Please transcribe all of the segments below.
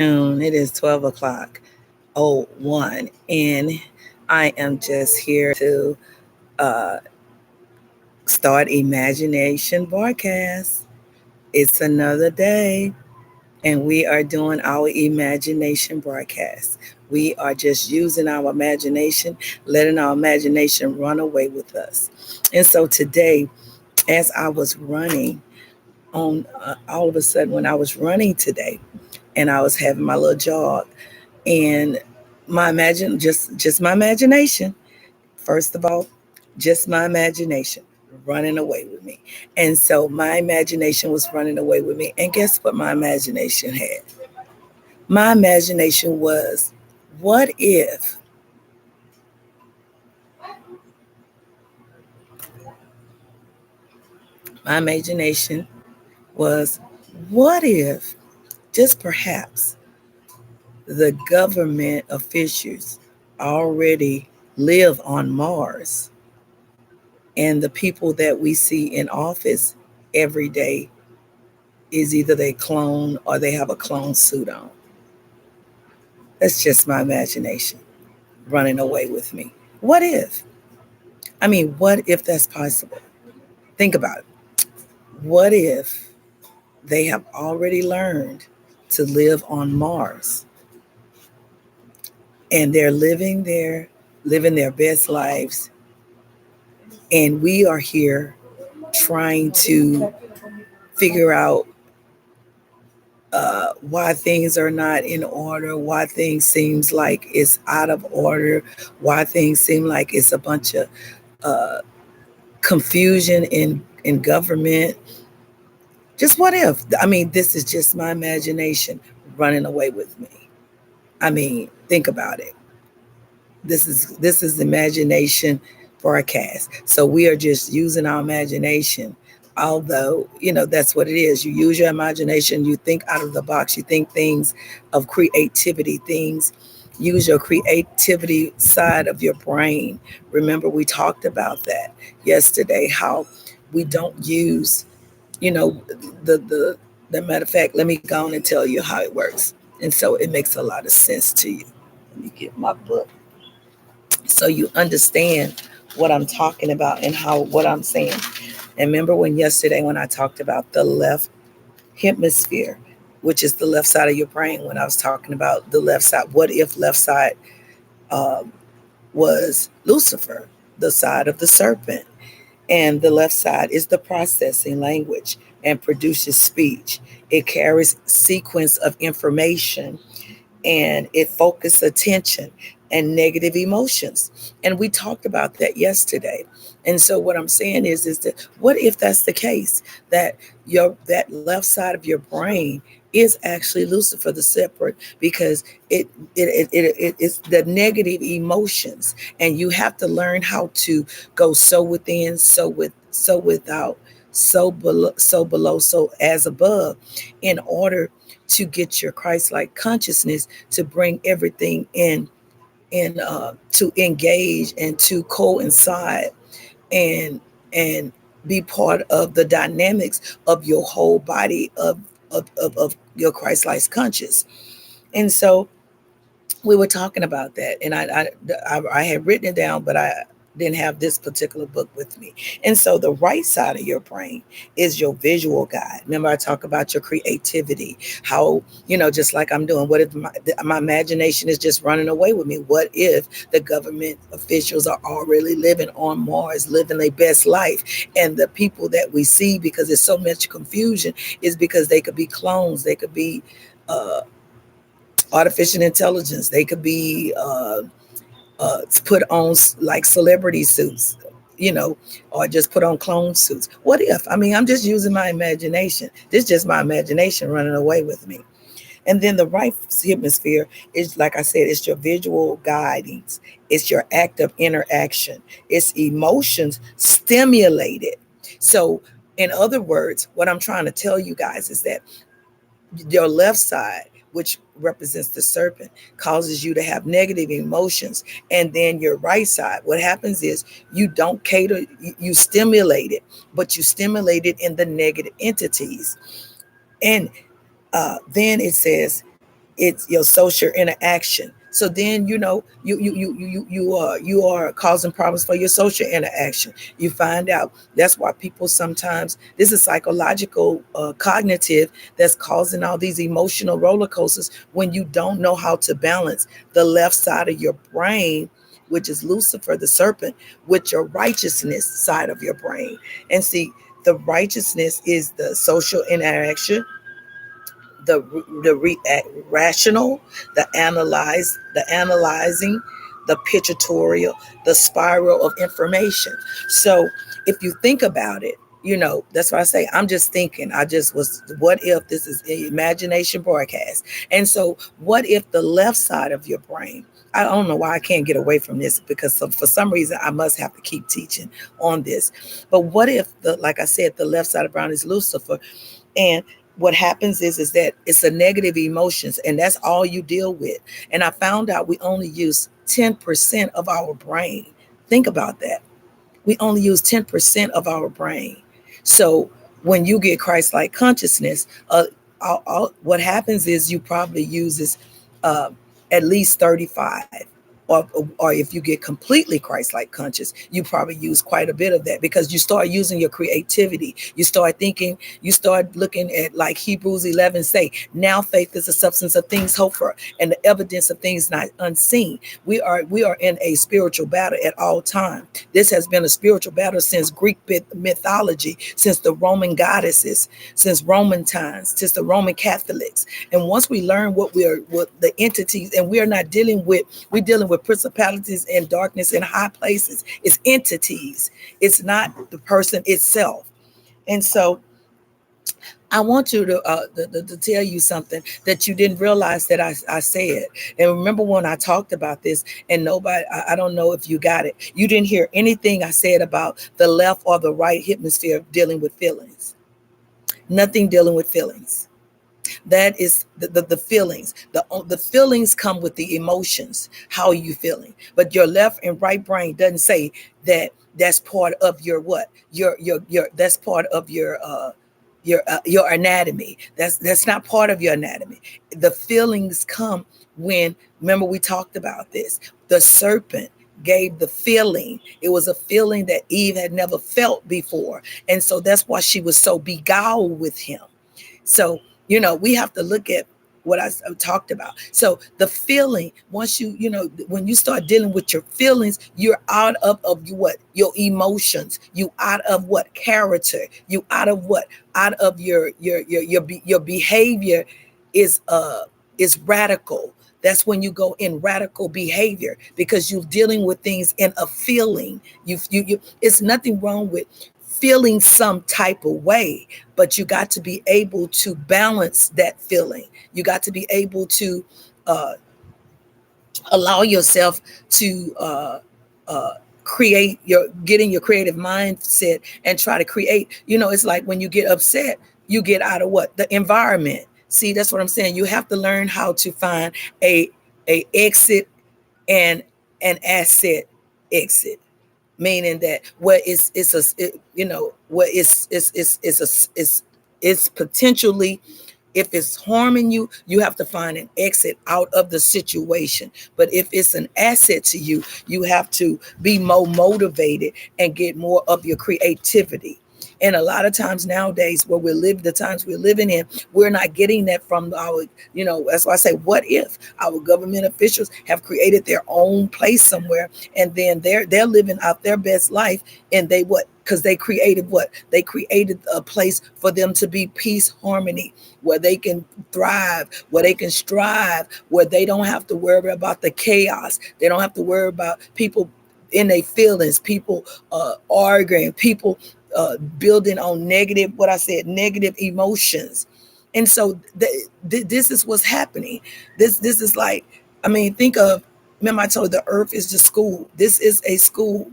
It is 12 o'clock. 01, and I am just here to uh, start Imagination Broadcast. It's another day, and we are doing our Imagination Broadcast. We are just using our imagination, letting our imagination run away with us. And so today, as I was running, all of a sudden, when I was running today, and I was having my little jog, and just my imagination. First of all, just my imagination running away with me. And so my imagination was running away with me. And guess what my imagination had? My imagination was, what if, my imagination was, what if, just perhaps, the government officials already live on Mars, and the people that we see in office every day is either they clone or they have a clone suit on. That's just my imagination running away with me. What if? I mean, what if that's possible? Think about it. What if they have already learned to live on Mars and they're living their best lives, and we are here trying to figure out why things are not in order, why things seems like it's out of order, why things seem like it's a bunch of uh, confusion in government. Just what if? I mean, this is just my imagination running away with me. I mean, think about it. This is imagination broadcast. So we are just using our imagination. Although, that's what it is. You use your imagination, you think out of the box, you think things of creativity, things, use your creativity side of your brain. Remember, we talked about that yesterday, how we don't use, you know, the matter of fact, let me go on and tell you how it works. And so it makes a lot of sense to you. Let me get my book so you understand what I'm talking about and how what I'm saying. And remember when yesterday when I talked about the left hemisphere, which is the left side of your brain, when I was talking about the left side, what if left side um, was Lucifer, the side of the serpent, and the left side is the processing language and produces speech. It carries sequence of information, and it focused attention and negative emotions. And we talked about that yesterday. And so what I'm saying is that what if that's the case, that that left side of your brain is actually Lucifer the separate, because it's the negative emotions, and you have to learn how to go so within, so without, so below, so as above, in order to get your Christ-like consciousness to bring everything in to engage and to coincide and and be part of the dynamics of your whole body of your Christ-like conscious. And so we were talking about that, and I had written it down, but I didn't have this particular book with me. And so the right side of your brain is your visual guide. Remember, I talk about your creativity, how, just like I'm doing. What if my imagination is just running away with me? What if the government officials are already living on Mars, living their best life, and the people that we see, because there's so much confusion, is because they could be clones, they could be uh, artificial intelligence. They could be put on like celebrity suits, you know, or just put on clone suits. What if? I mean, I'm just using my imagination. This is just my imagination running away with me. And then the right hemisphere is, like I said, it's your visual guidance. It's your active interaction. It's emotions stimulated. So, in other words, what I'm trying to tell you guys is that your left side, which represents the serpent, causes you to have negative emotions. And then your right side, what happens is you don't cater, you stimulate it, but you stimulate it in the negative entities. And then it says it's your social interaction. So then you are causing problems for your social interaction. You find out that's why people sometimes, this is psychological, cognitive, that's causing all these emotional roller coasters when you don't know how to balance the left side of your brain, which is Lucifer, the serpent, with your righteousness side of your brain. And see, the righteousness is the social interaction, rational, the analyzing, the pictorial, the spiral of information. So if you think about it, that's why I say I'm just thinking. I just was, what if this is an imagination broadcast? And so, what if the left side of your brain? I don't know why I can't get away from this, because for some reason I must have to keep teaching on this. But what if like I said, the left side of Brown is Lucifer, and what happens is that it's a negative emotions, and that's all you deal with. And I found out we only use 10% of our brain. Think about that. We only use 10% of our brain. So when you get Christ-like consciousness, what happens is you probably uses at least 35. Or if you get completely Christ-like conscious, you probably use quite a bit of that, because you start using your creativity. You start thinking, you start looking at, like Hebrews 11 say, now faith is the substance of things hoped for and the evidence of things not unseen. We are in a spiritual battle at all time. This has been a spiritual battle since Greek mythology, since the Roman goddesses, since Roman times, since the Roman Catholics. And once we learn what the entities, and we're dealing with principalities and darkness in high places. It's entities. It's not the person itself. And so I want you to tell you something that you didn't realize that I said. And remember when I talked about this, and nobody, I don't know if you got it. You didn't hear anything I said about the left or the right hemisphere dealing with feelings. Nothing dealing with feelings. That is the feelings. The feelings come with the emotions. How are you feeling? But your left and right brain doesn't say that. That's part of your what? Your that's part of your anatomy. That's not part of your anatomy. The feelings come when, remember we talked about this. The serpent gave the feeling. It was a feeling that Eve had never felt before. And so that's why she was so beguiled with him. So we have to look at what I talked about. So the feeling, once when you start dealing with your feelings, you're out of what? Your emotions. You out of what? Character. You out of what? Out of your behavior is radical. That's when you go in radical behavior, because you're dealing with things in a feeling. You it's nothing wrong with feeling some type of way, but you got to be able to balance that feeling. You got to be able to allow yourself to get in your creative mindset and try to create. It's like when you get upset, you get out of what? The environment. See, that's what I'm saying. You have to learn how to find a exit and an asset exit. Meaning that where it's potentially, if it's harming you, you have to find an exit out of the situation. But if it's an asset to you, you have to be more motivated and get more of your creativity. And a lot of times nowadays, the times we're living in, we're not getting that from our, that's why I say, what if our government officials have created their own place somewhere, and then they're living out their best life, and they what? Because they created what? They created a place for them to be peace, harmony, where they can thrive, where they can strive, where they don't have to worry about the chaos. They don't have to worry about people in their feelings, people arguing, people building on negative emotions. And so this is what's happening. This is like, think of, remember I told you the earth is the school. This is a school.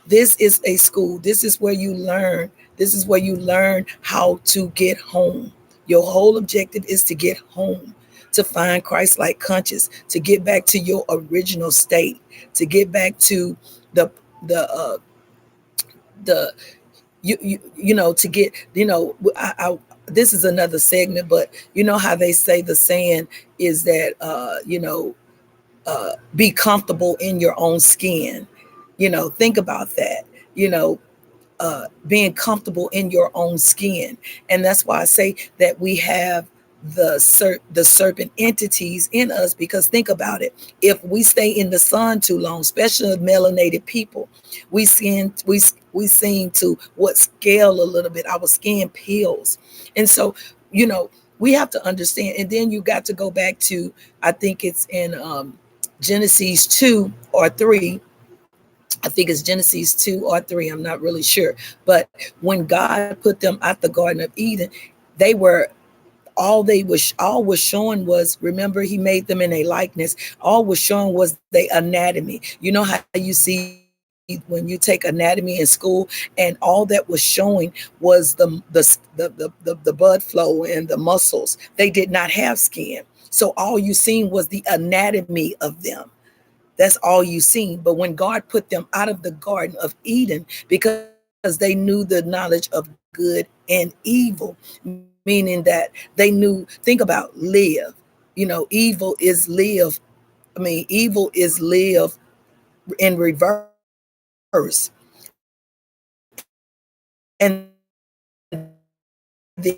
This is a school. This is where you learn. This is where you learn how to get home. Your whole objective is to get home, to find Christ-like conscious, to get back to your original state, to get back to the to get, this is another segment, but you know how they say, the saying is that, be comfortable in your own skin. Think about that. you know Being comfortable in your own skin. And that's why I say that we have the serpent entities in us, because think about it. If we stay in the sun too long, especially melanated people, we seem to what scale a little bit, our skin peels. And so, you know we have to understand. And then you got to go back to, I think it's in Genesis 2 or 3. I think it's Genesis 2 or 3. I'm not really sure. But when God put them out the Garden of Eden, they were all was showing was, remember, he made them in a likeness. All was showing was the anatomy. You know how you see when you take anatomy in school, and all that was showing was the blood flow and the muscles. They did not have skin. So all you seen was the anatomy of them. That's all you seen. But when God put them out of the Garden of Eden, because they knew the knowledge of good and evil, meaning that they knew, think about live. Evil is live. Evil is live in reverse. And then the good is live.